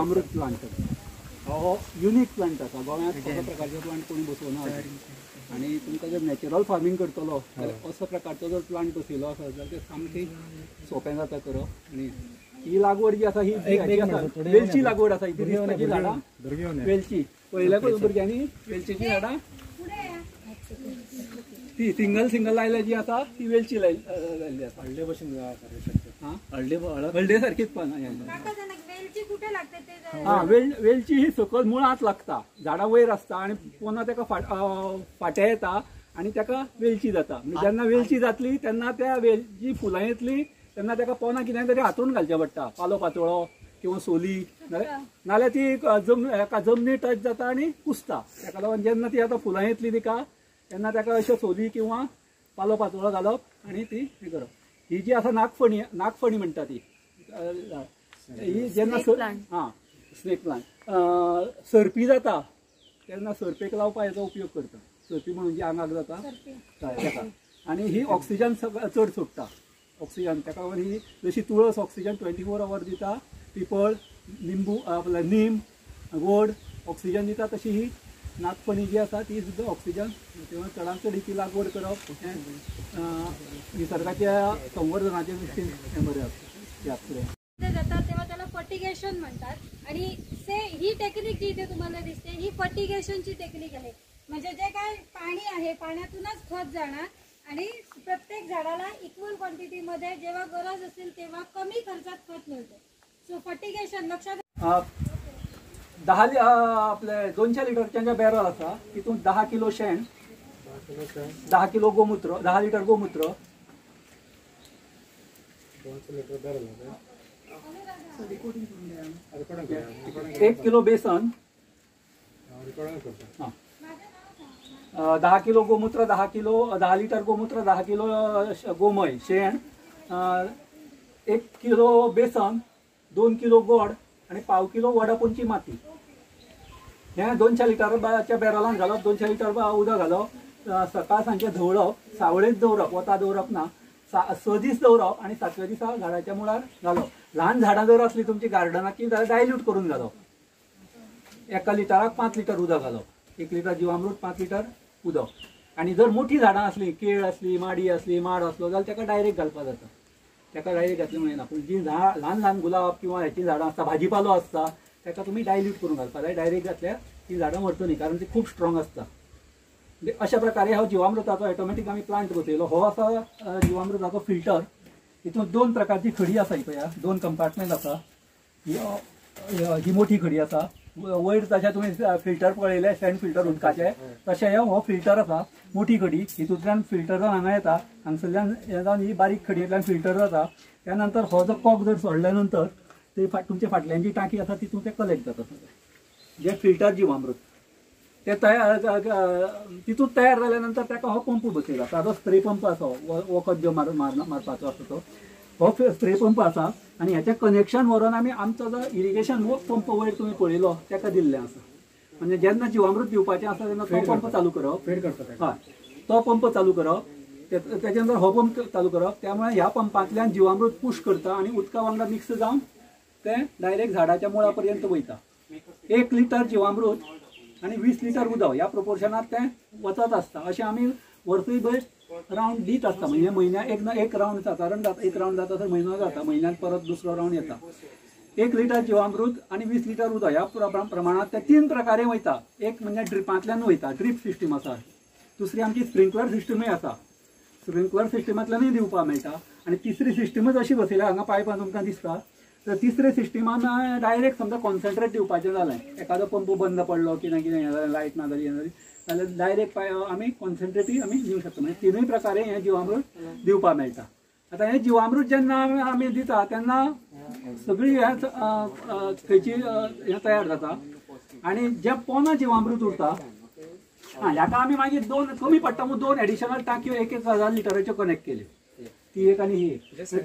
जीवामृत प्लांट हो unique plant आसा गोंयांत असो प्रकारचे प्लांट कोणी बसवना आणि तुमकां जर नॅचरल फार्मिंग करतलो जाल्यार असो प्रकारचो जर प्लांट बसयलो आसा जाल्यार ते सामकें सोंपें जाता करप. आणि ही लागवड जी आसा ही वेलची लागवड आसा, ही रिस्काची झाडां वेलची पळयल्या भुरग्यांनी वेलचीची झाडां ती सिंगल लायल्या जी आसा ती वेलची लायल्ली आसा. हळदे भशेन हळदे सारखीच पानां. हा वेलची ही सकयल मुळांत लागता, झाडां वयर आसता आनी पुन्हा ताका फाटे येता आनी ताका वेलची जाता. जेन्ना वेलची जातली तेन्ना त्या वेलची फुलां येतली तेन्ना ताका पोना कितें तरी हातून घालचें पडटा, पालो पातोळो किंवा सोली नाल्यार ती एका जमनी टच जाता आनी कुसता. ताका लागून जेन्ना ती आतां फुलां येतली तिका तेन्ना ताका अश्यो सोली किंवा पालो पातोळो घालप आनी ती हे करप. ही जी आसा नागफणी म्हणटा ती ही जेन्ना हां स्नेक प्लांट सरपी जाता तेन्ना सरपेक लावपा हेचो उपयोग करता. सरपी म्हणून जी आंगाक जाता ताका. आनी ही ऑक्सिजन चड सोडटा ऑक्सिजन. ताका लागून ही जशी तुळस ऑक्सिजन 24 hours दिता, पिपळ लिंबू आपल्या नीम वड ऑक्सिजन दिता, तशी ही नागफणी जी आसा ती सुद्दां ऑक्सिजन. तेव्हा चडांत चड हिची लागवड करप निसर्गाच्या संवर्धनाच्या दृश्टीन हें बरें आसता. जातात तेव्हा त्याला फर्टिगेशन म्हणतात. आणि ही टेक्निक जी इथे तुम्हाला दिसते ही फर्टिगेशनची टेक्निक आहे. म्हणजे जे काय पाणी आहे पाण्यातूनच खत जाणार आणि प्रत्येक झाडाला इक्वल क्वांटिटीमध्ये जेव्हा गरज असेल तेव्हा कमी खर्चात खत मिळते. सो फर्टिगेशन लक्षात 10 आपले 200 लिटरच्या बॅरल आसा तितून 10 किलो शेण 10 किलो गोमूत्र 10 लिटर गोमूत्र 1 किलो बेसन 10 किलो गोमूत्र 10 लिटर गोमूत्र 10 किलो गोमय शेण 1 किलो बेसन 2 किलो गोड आणि 1/2 किलो वडापोनची माती हे 200 लिटरच्या बॅरलान घालप. 200 लिटर उदक घालप, सकाळ सांजे धवळप, सावळेत दवरप, वता दवरप ना, 6 दीस दवरप आणि 7व्या दिसा झाडाच्या मुळार घालप. ल्हान झाडां जर असली तुमची गार्डनाक की डायल्यूट करून घालप. 1 लिटराक 5 लिटर उदक घालप, 1 लिटर जीवामृत 5 लिटर उदक. आणि जर मोठी झाडां असली केळ असली माडी असली माड असलो जाल्यार ताका डायरेक्ट घालपाक जाता. ताका डायरेक्ट घातली म्हणना, पूण जी ल्हान गुलाब किंवा ह्याची झाडां आसता भाजीपालो आसता ताका तुमी डायल्यूट करून घालपाक जाय. डायरेक्ट घातल्यार ती झाडां मरतली कारण ती खूब स्ट्रॉंग आसता. म्हणजे अशा प्रकारे हो जीवामृताचो ऑटोमॅटीक आमी प्लांट बसयलो. हो आसा जीवामृताचो फिल्टर. हितून 2 प्रकारची खडी आसा. ही पळया 2 कंपार्टमेंट आसा. ही मोठी खडी आसा. वयर तशें तुमी फिल्टर पळयले शेण फिल्टर उदकाचे तशें हो फिल्टर आसा मोठी खडी. हितूंतल्यान फिल्टर जावन हांगा येता, हांगसरल्यान जावन ही बारीक खडयेंतल्यान फिल्टर जाता. त्यानंतर हो जो कॉक जर सोडल्या नंतर ते तुमच्या फाटल्यान जी टाकी आसा तितून ते कलेक्ट जाता. जे फिल्टर जीवामृत ते तयार तितून तयार जाल्या नंतर ताका हो पंप बसयला. ताजो स्प्रे पंप आसा वखद जो मारपाचो आसा तो हो स्प्रे पंप आसा. आणि ह्याचें कनेक्शन व्हरून आमी आमचो जो इरिगेशन पंप वयर तुमी पळयलो ताका दिल्लें आसा. म्हणजे जेन्ना जीवामृत दिवपाचें आसा तेन्ना तो पंप चालू करप. हय तो पंप चालू करप. त्याच्या नंतर हो पंप चालू करप. त्यामुळे ह्या पंपांतल्यान जीवामृत पुश करता आणि उदका वांगडा मिक्स जावन तें डायरेक्ट झाडाच्या मुळा पर्यंत वयता. 1 लिटर जीवामृत आणि 20 लिटर उदक ह्या प्रोपोर्शनात तें वचत आसता. अशें आमी वर्सभर रावंड दीत आसता. म्हणजे म्हयन्याक एक रावंड सादारण जाता. 1 रावंड जाता तर म्हयनो जाता, म्हयन्यान परत दुसरो रावंड येता. 1 लिटर जीवामृत आणि 20 लिटर उदक ह्या प्रमाणात ते 3 प्रकारे वयता. एक म्हणजे ड्रिपांतल्यान वयता, ड्रीप सिस्टम आसा. दुसरी आमची स्प्रिंकलर सिस्टमूय आसा, स्प्रिंकलर सिस्टमांतल्यानूय दिवपाक मेळटा. आणि तिसरी सिस्टमच अशी बसयल्या हांगा पायपां तुमकां दिसता. तर तिसरे सिस्टमान डायरेक्ट समजा कॉन्सन्ट्रेट दिवपाचें जालें, एखादो पंप बंद पडलो कितें लायट ना जाली जाल्यार डायरेक्ट आमी कॉन्सन्ट्रेटूय आमी दिवं शकता. म्हणजे 3 प्रकारे हें जीवामृत दिवपाक मेळटा. आतां हें जीवामृत जेन्ना आमी दिता तेन्ना सगळी थंयची हें तयार जाता. आनी जें पोना जीवामृत उरता ह्याका आमी मागीर 2 कमी पडटा म्हणून 2 एडिशनल टांक्यो 1,000 लिटराच्यो कनेक्ट केल्यो. ती एक आनी ही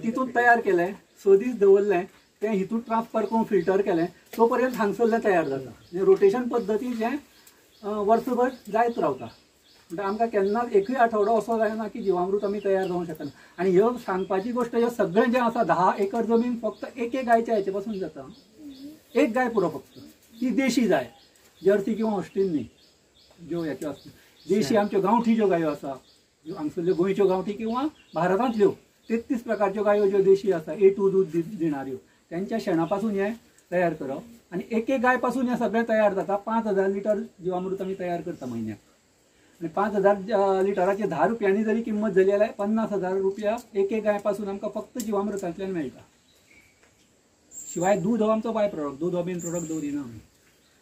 तितून तयार केलें, 6 दीस दवरलें, तें हितून ट्रान्सफर करून फिल्टर केलें, तो पर्यंत हांगसरलें तयार जाता. म्हणजे रोटेशन पद्दतीन जें वर्सभर जायत रावता. म्हणजे आमकां केन्नाच एकूय आठवडो असो जायना की जीवामृत आमी तयार जावंक शकना. आनी ह्यो सांगपाची गोश्ट ह्यो सगळें जें आसा 10 एकर जमीन फक्त एके गायच्या हेचे पासून जाता. एक गाय पुरो फक्त, ती देशी जाय, जर्सी किंवा हॉस्टेल न्ही, ज्यो हेच्यो आसता देशी. आमच्यो गांवठी ज्यो गायो आसा, ज्यो हांगसरल्यो गोंयच्यो गांवठी किंवा भारतांतल्यो 33 प्रकारच्यो गायो ज्यो देशी आसा, A2 दूध दिणाऱ्यो, त्यांच्या शेणापासून हे तयार करप आणि एक एक गाय पासून हे सगळें तयार जाता. 5000 लिटर जीवामृत आमी तयार करता म्हयन्याक. आणि 5000 लिटराची 10 रुपयांनी जरी किंमत झाली जाल्यार 50,000 रुपया एक एक गाय पासून आमकां फक्त जीवामृतांतल्यान मेळटा. शिवाय दूध हो आमचो बाय प्रोडक्ट, दूध हो मेन प्रोडक्ट दवरिना आमी.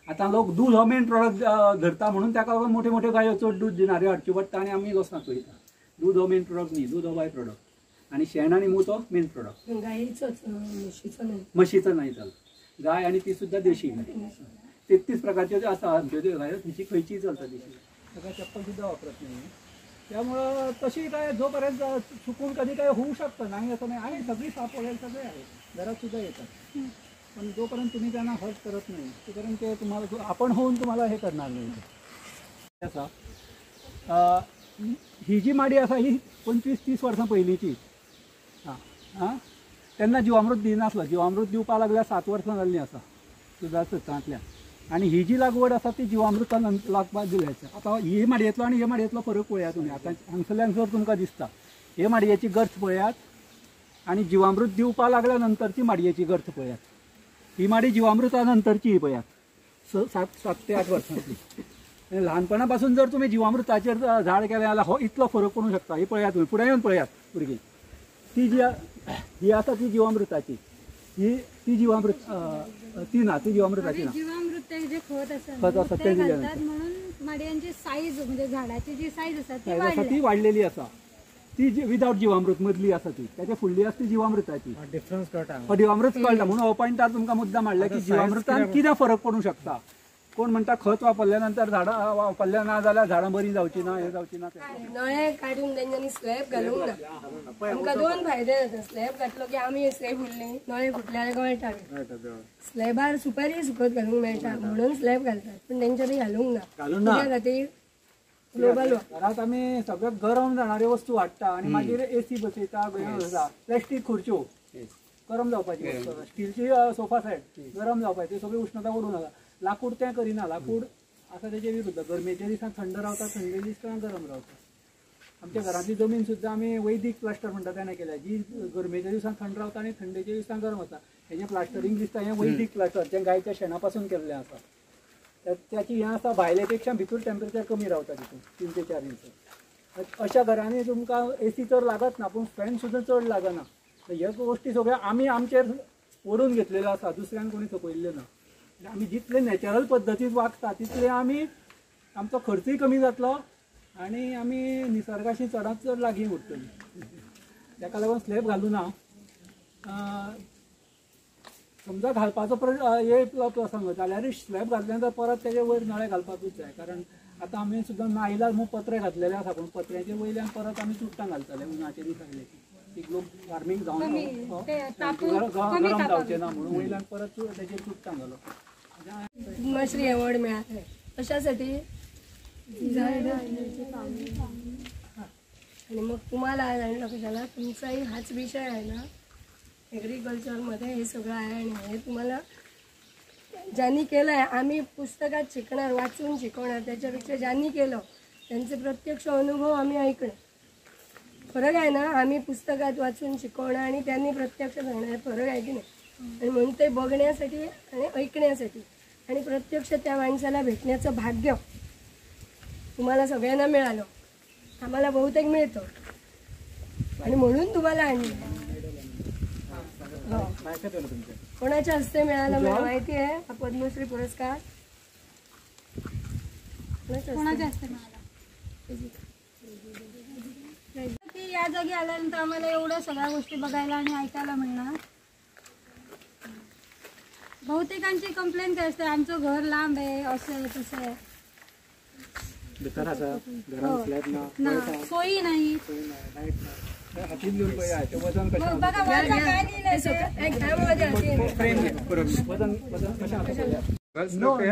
आतां लोक दूध हो मेन प्रोडक्ट धरता म्हणून ताका लागून मोठ्यो मोठ्यो गायो चड दूध दिणाऱ्यो हाडच्यो पडटा आनी आमी लॉसांत वयता. दूध हो मेन प्रोडक्ट न्ही, दूध हो बाय प्रोडक्ट आणि शेण आनी मूत हो मेन प्रोडक्ट. म्हशीचो नाही चालत, गाय आणि ती सुद्धा देशी गाय. 33 प्रकारच्यो ज्यो आसा आमच्यो त्यो गायो, तिची खंयचीय चलता देशी, सगळ्या चप्पल सुद्धा वापरत नाही. त्यामुळं तशी काय जोपर्यंत चुकून कधी काय होऊ शकतं नाही असं नाही. आणि सगळी साप वगैरे सगळे आहेत, घरात सुद्धा येतात, पण जोपर्यंत तुम्ही त्यांना हर्ट करत नाही तोपर्यंत ते तुम्हाला आपण होऊन तुम्हाला हे करणार नाही. असा ही जी माडी आसा ही 25-30 वर्सां पयलींची. हां तेन्ना जिवामृत दिनासलो, जिवामृत दिवपा लागल्यार 7 वर्सां जाल्लीं आसा सुदारतांतल्यान. आणि ही जी लागवड आसा ती जिवामृतान लागपाक दिली आसा. आतां ही माडयेंतलो आनी हे माडयेंतलो फरक पळयात तुमी. आतां हांगसरल्यान जर तुमकां दिसता हे माडयेची गर्थ पळयात आणि जिवामृत दिवपा लागल्या नंतरची माडयेची गर्थ पळयात. ही माडी जिवामृता नंतरची पळयात 7 ते 8 वर्सांतली. ल्हानपणा पासून जर तुम्ही जीवामृताचेर झाड केलें जाल्यार हो इतलो फरक पडूंक शकता. ही पळयात तुम्ही, फुडें येवन पळयात भुरगीं. ती जी ही आसा ती जीवामृताची, ती जीवामृत ती ना, ती जीवामृताची ना. जीवामृत जे खत खत आसा ते घालतात म्हणून माडयांची साईज म्हणजे झाडाची जी साईज आसा ती वाडलेली आसा. ती विदाउट जीवामृत मदली आसा ती, त्याच्या फुडली आसा ती जीवामृताची. डिफरन्स कळटा, जीवामृत कळटा म्हणून हो पॉयंटार तुमकां मुद्दाम मांडला की जीवामृतान कितें फरक पडूंक शकता. कोण म्हणटा खत वापरल्या नंतर झाडां वापरल्या ना जाल्यार झाडां बरी जावची ना, हे जावची ना. नळे काढून तेंच्यांनी स्लॅब घालूंक ना. आमकां 2 फायदे जाता. स्लॅब घातलो की आमी स्लॅब उरली, नळे फुटल्यार गळटा. स्लॅबार सुपारी सुकत घालूंक मेळटा म्हणून स्लॅब घालतात, पण तेंच्यांनी घालूंक ना. त्या खातीर ग्लोबल घरात आमी सगळ्यो गरम जाणाऱ्यो वस्तू हाडटा आणि मागीर AC बसयता, प्लास्टीक खुर्च्यो गरम जावपाची वस्तू, स्टीलची सोफा सेट गरम जावपाची, सगळी उष्णता ओडून जाता. लाकूड तें करिना. लाकूड आसा तेजे विरुद्ध. गरमेच्या दिसांत थंड रावता, थंडे दिसांत गरम रावता. आमच्या घरातली जमीन सुद्धा आमी वैदीक प्लास्टर म्हणटा तेणे केल्या, जी गरमेच्या दिसांत थंड रावता आणि थंडेच्या दिसांत गरम जाता. हेजें प्लास्टरींग दिसता हें वैदीक प्लास्टर, जें गायच्या शेणापासून केल्लें आसा. त्याची हें आसा भायलेपेक्षा भितर टेम्परेचर कमी रावता तितून 3 ते 4 इंच. अशा घरांनी तुमकां AC चड लागत ना, पूण फॅन सुद्दां चड लागना. ह्यो गोश्टी सगळ्यो आमी आमचेर ओडून घेतलेल्यो आसा, दुसऱ्यान कोणी सकयल्ल्यो ना. आमी जितले नॅचरल पद्दतीन वागता तितले आमी आमचो खर्चूय कमी जातलो आणि आमी निसर्गाशी चडांत चड लागीं उरतलीं. ताका लागून स्लॅब घालूं ना. समजा घालपाचो प्रसंग जाल्यार स्लॅब घातल्यानंतर परत तेजे वयर नळे घालपाकूच जाय. कारण आतां आमी सुद्दां नाइलाज म्हूण पत्रे घातलेले आसा, पूण पत्र्याच्या वयल्यान परत आमी चुट्टां घालतले उन्हाचे दीस आसले की ग्लोबल वॉर्मिंग जावन गरम जावचें ना म्हणून वयल्यान परत तेजेर चुट्टां घालप. पद्मश्री अवॉर्ड मिळाले कशासाठी. आणि मग तुम्हाला जाणलं कशाला, तुमचाही हाच विषय आहे ना, ॲग्रिकल्चरमध्ये हे सगळं आहे. आणि हे तुम्हाला ज्यांनी केलं आहे, आम्ही पुस्तकात शिकणार, वाचून शिकवणार, त्याच्यापेक्षा ज्यांनी केलं त्यांचे प्रत्यक्ष अनुभव आम्ही ऐकणार. फरक आहे ना, आम्ही पुस्तकात वाचून शिकवणं आणि त्यांनी प्रत्यक्ष सांगणार, फरक आहे की नाही. आणि म्हणून ते बघण्यासाठी आणि ऐकण्यासाठी आणि प्रत्यक्ष त्या माणसाला भेटण्याचं भाग्य तुम्हाला सगळ्यांना मिळालं. आम्हाला बहुतेक मिळतं आणि म्हणून तुम्हाला आणलं. कोणाच्या हस्ते मिळालं मला माहिती आहे हा पद्मश्री पुरस्कार? कोणाच्या हस्ते मिळाला? की या जागी आल्यानंतर आम्हाला एवढ्या सगळ्या गोष्टी बघायला आणि ऐकायला मिळणार. बहुतेकांची कंप्लेंट काय असते, आमचं घर लांब आहे, असं आहे तसं आहे, ना सोयी नाही. बघा वरचं काय लिहिलंय,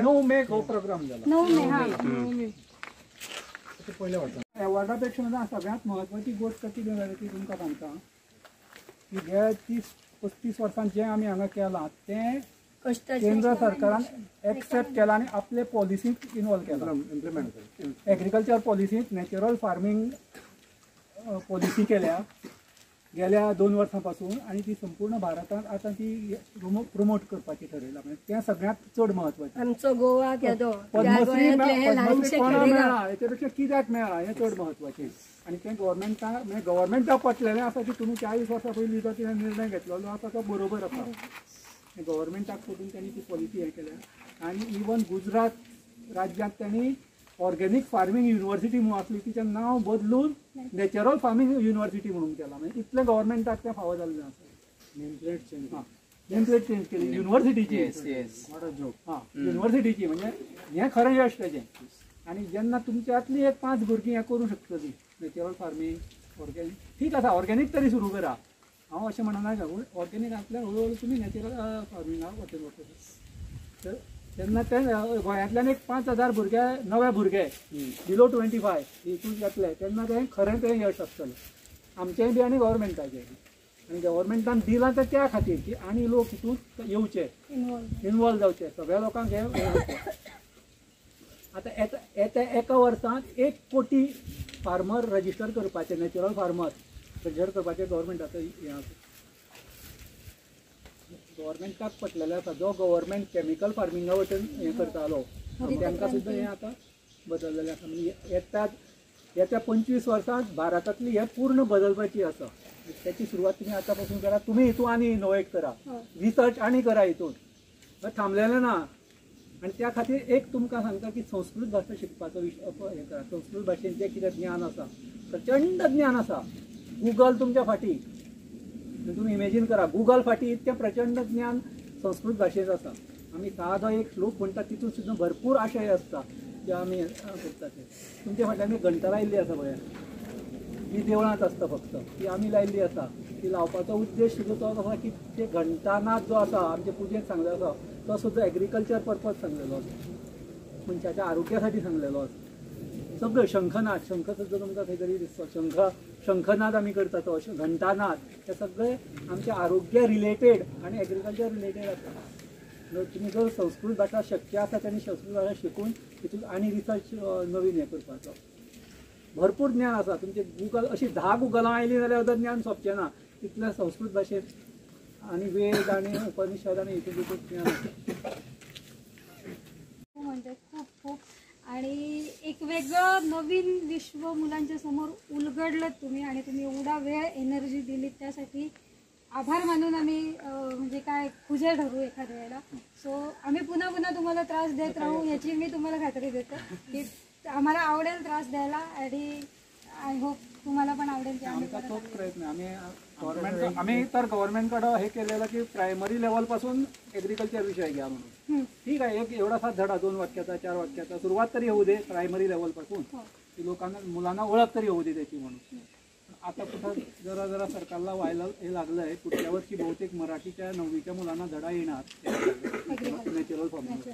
नो मेक हो प्रोग्राम झाला. 9 मे. हा अवॉर्डापेक्षा सगळ्यात महत्वाची गोष्ट कशी जाली ती तुमकां सांगता की जे 30-35 वर्सांत जें आमी हांगा केलां तें कष्टाची केंद्र सरकारान एक्सेप्ट केला आणि आपले पॉलिसीत इन्वॉल्व केला. इम्प्लिमेंट एग्रीकल्चर पॉलिसीत नॅचरल फार्मिंग पॉलिसी केल्या गेल्या 2 वर्सांपासून आणि ती संपूर्ण भारतांत आता ती प्रमोट करपाची ठरयला. म्हणजे तें सगळ्यांत चड म्हत्वाचें. आमचो गोवा केदो पद्मश्री कोणाक मेळ्ळा हेचे पेक्षा कित्याक मेळ्ळा हें चड म्हत्वाचें. आणि तें गव्हर्मेंटाक पटलेलें आसा की तुमी 40 वर्सां पयलीं जो कितें निर्णय घेतलेलो आसा तो बरोबर आसा. गव्हर्मेंटाक पटून त्यांनी ती पॉलिसी हे केल्या. आणि इवन गुजरात राज्यांत त्यांनी ऑर्गेनिक फार्मिंग युनिव्हर्सिटी म्हणून आसली तिचें नांव बदलून नॅचरल फार्मिंग युनिव्हर्सिटी म्हणून केला. म्हणजे इतलें गव्हर्मेंटाक तें फावो जाल्लें आसा. नेम प्लेट चेंज केली युनिव्हर्सिटीची. हां युनिव्हर्सिटीची म्हणजे हें खरें यश तेजें. आणि जेन्ना तुमच्यांतली एक 5 भुरगीं हें करूं शकतलीं नॅचरल फार्मिंग ऑर्गेनिक ठीक आसा ऑर्गेनिक तरी सुरू करा. हांव अशें म्हणना का ऑर्गेनिकांतल्यान हळूहळू तुमी नॅचरल फार्मिंगाक वचून वचून तेन्ना ते गोंयांतल्यान एक 5,000 भुरगे नवे भुरगे बिलो 25 हितून येतले तेन्ना तें खरें तें यश आसतलें आमचेंय बी आनी गव्हर्मेंटाचें. आणि गव्हर्मेंटान दिलां तर त्या खातीर की आनी लोक हितून येवचे इन्वॉल्व जावचे सगळ्या लोकांक हे. आतां येत्या एका वर्सांत 1 कोटी फार्मर रजिस्टर करपाचे नॅचरल फार्मर रजिस्टर करपाचे गव्हर्मेंटाचो हें आसा. गव्हर्मेंटाक पटलेलें आसा जो गव्हर्मेंट केमिकल फार्मिंगा वटेन हें करतालो तांकां सुद्दां हें आतां बदललेलें आसा. म्हणजे येत्या 25 वर्सांत भारतांतली हें पूर्ण बदलपाची आसा. त्याची सुरवात तुम्ही आता पासून करा. तुम्ही हितून आनी इनोवेट करा रिसर्च आनी करा हितून थांबलेलें ना. आणि त्या खातीर एक तुमकां सांगता की संस्कृत भाशा शिकपाचो हें करा. संस्कृत भाशेचें कितें ज्ञान आसा प्रचंड ज्ञान आसा. गुगल तुमच्या फाटी तुम्ही इमेजीन करा गुगल फाटी इतकें प्रचंड ज्ञान संस्कृत भाशेंत आसा. आमी सादो एक श्लोक म्हणटा तितून सुद्दां भरपूर आशय आसता जे आमी करता ते. तुमच्या फाटल्यान एक घंटा लायिल्ली आसा पळय ही देवळांत आसता फक्त ती आमी लायिल्ली आसा. ती लावपाचो उद्देश सुद्दां तो आसा की ते घंटानाद जो आसा आमच्या पुजेक सांगलेलो आसा तो सुद्दां एग्रीकल्चर पर्पज सांगलेलो आसा मनशाच्या आरोग्यासाठी सांगलेलो आसा. सगळं शंखनाद शंख सुद्दां तुमकां खंय तरी दिसतो. शंखनाद आमी करता तो घंटानाद हे सगळे आमच्या आरोग्या रिलेटेड आणि एग्रीकल्चर रिलेटेड आसा. तुम्ही जर संस्कृत भाशा शक्य आसा त्यांनी संस्कृत भाशा शिकून तितून आनी रिसर्च नवीन हे करपाचो. भरपूर ज्ञान आसा तुमचे गुगल अशी 10 गुगलां आयलीं जाल्यार सुद्दां ज्ञान सोंपचें ना. तितलें संस्कृत भाशेंत आनी वेद आनी उपनिषद आनी हितून ज्ञान आसा. म्हणजे खूप आणि एक वेगळं नवीन विश्व मुलांच्या समोर उलगडलं तुम्ही आणि तुम्ही एवढा वेळ एनर्जी दिली त्यासाठी आभार मानून आम्ही म्हणजे काय खुजे ठरू एखाद्या वेळेला. सो आम्ही पुन्हा पुन्हा तुम्हाला त्रास देत राहू याची मी तुम्हाला खात्री देते की आम्हाला आवडेल त्रास द्यायला आणि आय होप तुम्हाला पण आवडेल की आमचा तोच प्रयत्न आम्ही तर गव्हर्नमेंटकडे हे केलेलं की प्रायमरी लेवल पासून एग्रीकल्चर विषय घ्या म्हणून. ठीक आहे एक एवढासा धडा 2 वाक्याचा 4 वाक्याचा सुरुवात तरी होऊ दे प्रायमरी लेवल पासून की लोकांना मुलांना ओळख तरी होऊ दे त्याची म्हणून. आता कुठं जरा सरकारला व्हायला हे लागलंय पुढच्या वर्षी बहुतेक मराठीच्या 9वीच्या मुलांना धडा येणार नॅचरल फार्मिंग.